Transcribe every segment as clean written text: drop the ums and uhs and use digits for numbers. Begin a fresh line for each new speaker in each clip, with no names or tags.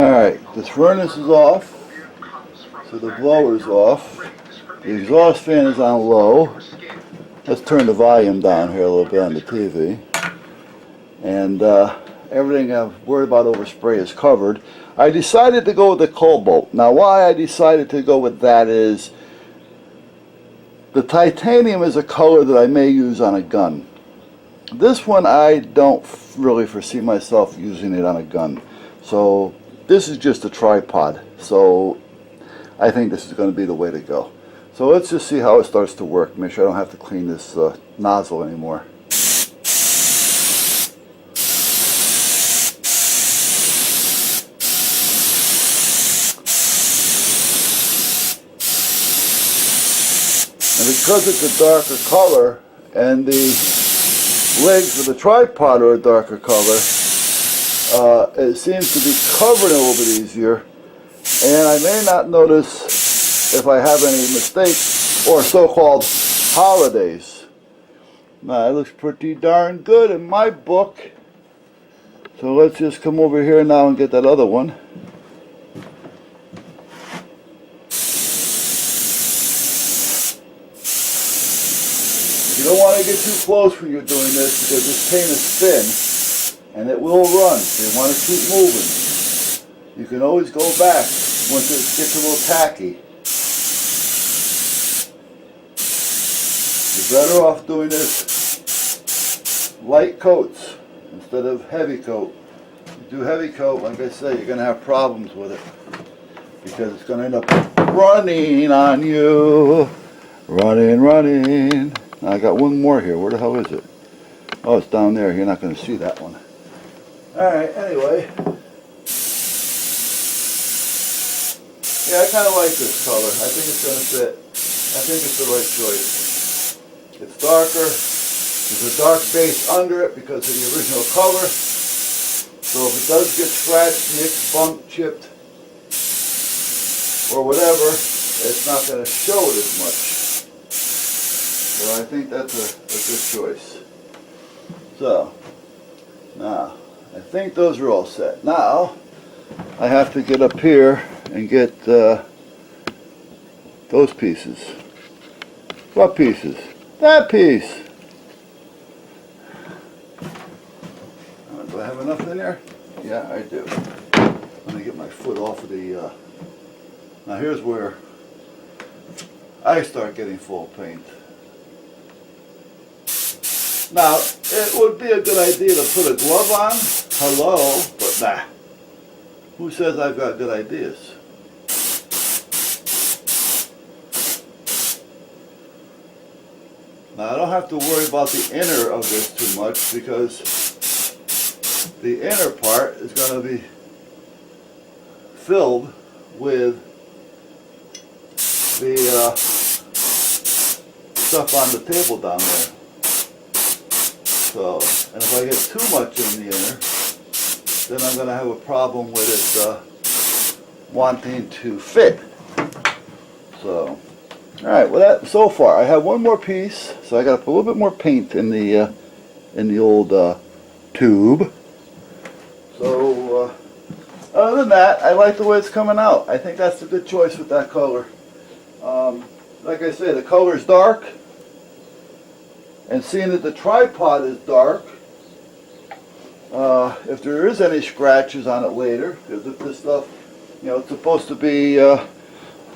Alright, this furnace is off, so the blower's off. The exhaust fan is on low. Let's turn the volume down here a little bit on the TV. And everything I'm worried about overspray is covered. I decided to go with the cobalt. Now why I decided to go with that is the titanium is a color that I may use on a gun. This one I don't really foresee myself using it on a gun. So this is just a tripod. So I think this is going to be the way to go. So let's just see how it starts to work. Make sure I don't have to clean this nozzle anymore. And because it's a darker color and the legs of the tripod are a darker color, it seems to be covered a little bit easier. And I may not notice if I have any mistakes or so-called holidays. Now, it looks pretty darn good in my book. So let's just come over here now and get that other one. You don't want to get too close when you're doing this because this paint is thin and it will run. So you want to keep moving. You can always go back once it gets a little tacky. You're better off doing this light coats instead of heavy coat. If you do heavy coat, like I say, you're going to have problems with it because it's going to end up running on you. Running. I got one more here. Where the hell is it? Oh, it's down there. You're not going to see that one. Alright, anyway. Yeah, I kind of like this color. I think it's going to fit. I think it's the right choice. It's darker. There's a dark base under it because of the original color. So if it does get scratched, nicked, bumped, chipped, or whatever, it's not going to show it as much. So I think that's a good choice. So, now, I think those are all set. Now, I have to get up here and get those pieces. What pieces? That piece! Do I have enough in there? Yeah, I do. Let me get my foot off of the... Now here's where I start getting full paint. Now, it would be a good idea to put a glove on. Hello, but nah. Who says I've got good ideas? Now, I don't have to worry about the inner of this too much because the inner part is going to be filled with the stuff on the table down there. So, and if I get too much in the inner, then I'm going to have a problem with it wanting to fit. So, alright, well that, so far, I have one more piece, so I got to put a little bit more paint in the old tube. So, other than that, I like the way it's coming out. I think that's a good choice with that color. Like I say, the color is dark. And seeing that the tripod is dark, if there is any scratches on it later, because if this stuff, you know, it's supposed to be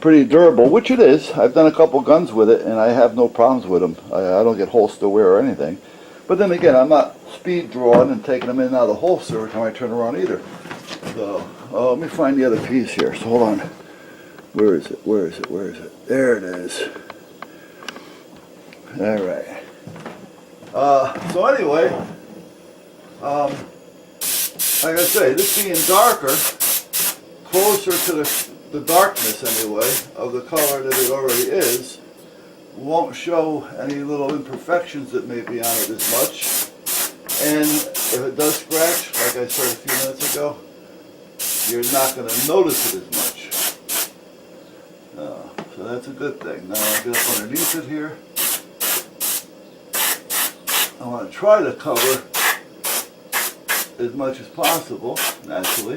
pretty durable, which it is. I've done a couple guns with it, and I have no problems with them. I don't get holster wear or anything. But then again, I'm not speed drawing and taking them in and out of the holster every time I turn around either. So, let me find the other piece here. So hold on. Where is it? There it is. All right. So anyway, like I say, this being darker, closer to the darkness anyway, of the color that it already is, won't show any little imperfections that may be on it as much. And if it does scratch, like I said a few minutes ago, you're not going to notice it as much. So that's a good thing. Now I'll get up underneath it here. I want to try to cover as much as possible, naturally.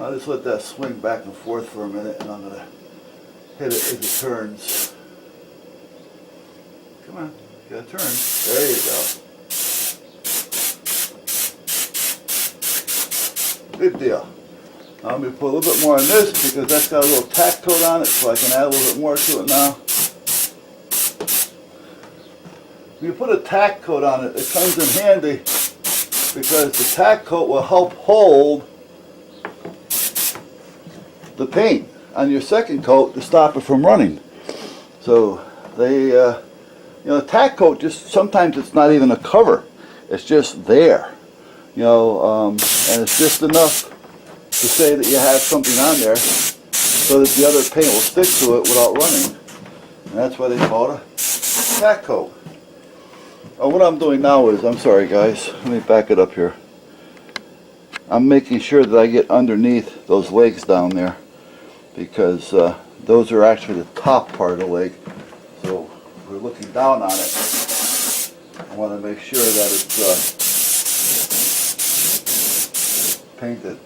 I'll just let that swing back and forth for a minute, and I'm going to hit it as it turns. Come on, gotta turn. There you go. Good deal. Now let me put a little bit more on this because that's got a little tack coat on it, so I can add a little bit more to it now. When you put a tack coat on it, it comes in handy because the tack coat will help hold the paint on your second coat to stop it from running. So they, you know, the tack coat just, sometimes it's not even a cover. It's just there, you know, and it's just enough to say that you have something on there so that the other paint will stick to it without running. And that's why they call it a tack coat. What I'm doing now is, I'm sorry guys, let me back it up here. I'm making sure that I get underneath those legs down there because those are actually the top part of the leg. So we're looking down on it. I want to make sure that it's painted.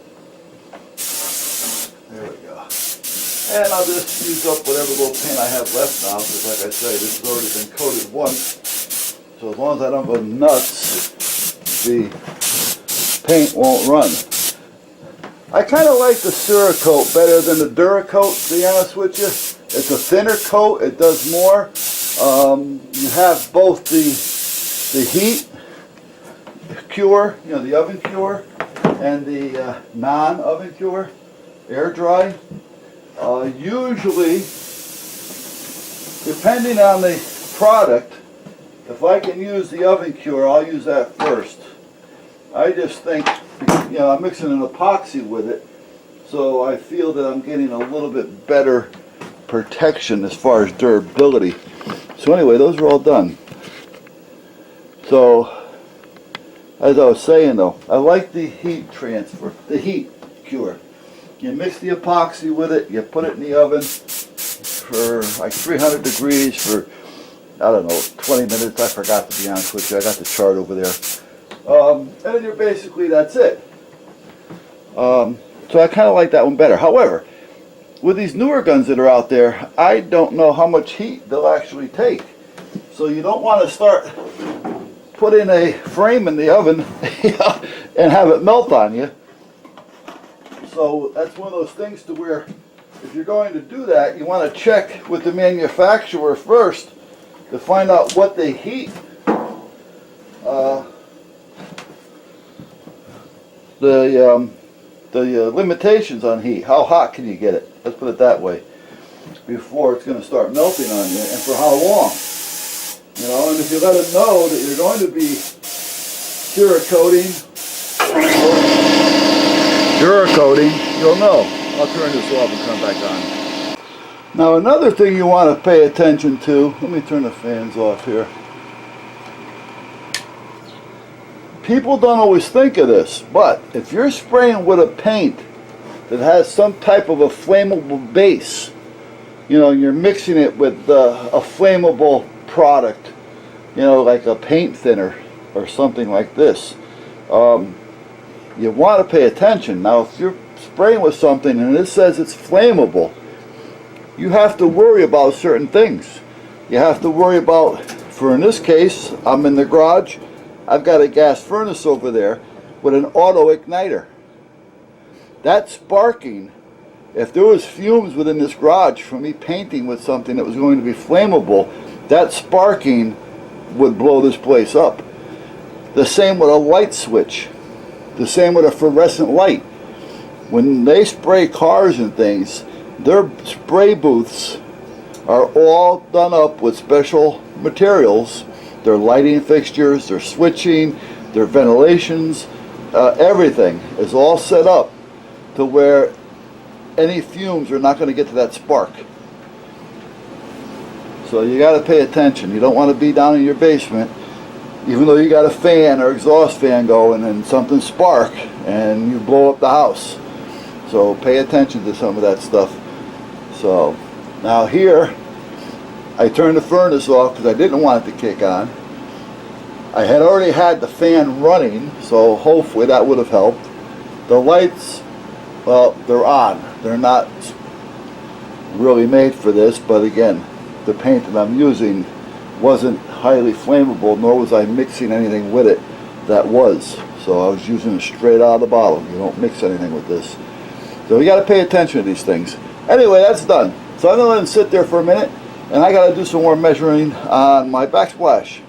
There we go. And I'll just use up whatever little paint I have left now because like I say, this has already been coated once. So as long as I don't go nuts, the paint won't run. I kind of like the Cerakote better than the Duracoat, to be honest with you. It's a thinner coat, it does more. You have both the heat cure, you know, the oven cure, and the non-oven cure, air dry. Usually, depending on the product, if I can use the oven cure, I'll use that first. I just think, you know, I'm mixing an epoxy with it, so I feel that I'm getting a little bit better protection as far as durability. So anyway, those are all done. So, as I was saying though, I like the heat transfer, the heat cure. You mix the epoxy with it, you put it in the oven for like 300 degrees for, I don't know, 20 minutes. I forgot, to be honest with you. I got the chart over there. And then you're basically, that's it. So I kind of like that one better. However, with these newer guns that are out there, I don't know how much heat they'll actually take. So you don't want to start putting a frame in the oven and have it melt on you. So that's one of those things to where if you're going to do that, you want to check with the manufacturer first to find out what they heat the limitations on heat. How hot can you get it? Let's put it that way. Before it's going to start melting on you, and for how long. You know, and if you let it know that you're going to be Duracoating, you'll know. I'll turn this off and come back on. Now another thing you want to pay attention to, let me turn the fans off here. People don't always think of this, but if you're spraying with a paint that has some type of a flammable base, you know, you're mixing it with a flammable product, you know, like a paint thinner or something like this, you want to pay attention. Now if you're spraying with something and it says it's flammable, you have to worry about certain things. You have to worry about, for in this case, I'm in the garage, I've got a gas furnace over there with an auto igniter. That sparking, if there was fumes within this garage from me painting with something that was going to be flammable, that sparking would blow this place up. The same with a light switch. The same with a fluorescent light. When they spray cars and things, their spray booths are all done up with special materials. Their lighting fixtures, their switching, their ventilations, everything is all set up to where any fumes are not going to get to that spark. So you got to pay attention. You don't want to be down in your basement, even though you got a fan or exhaust fan going and something spark and you blow up the house. So pay attention to some of that stuff. So now here, I turned the furnace off because I didn't want it to kick on. I had already had the fan running, so hopefully that would have helped. The lights Well, they're on. They're not really made for this, but again, the paint that I'm using wasn't highly flammable, nor was I mixing anything with it that was. So I was using it straight out of the bottle. You don't mix anything with this. So you got to pay attention to these things. Anyway, that's done. So I'm going to let them sit there for a minute, and I got to do some more measuring on my backsplash.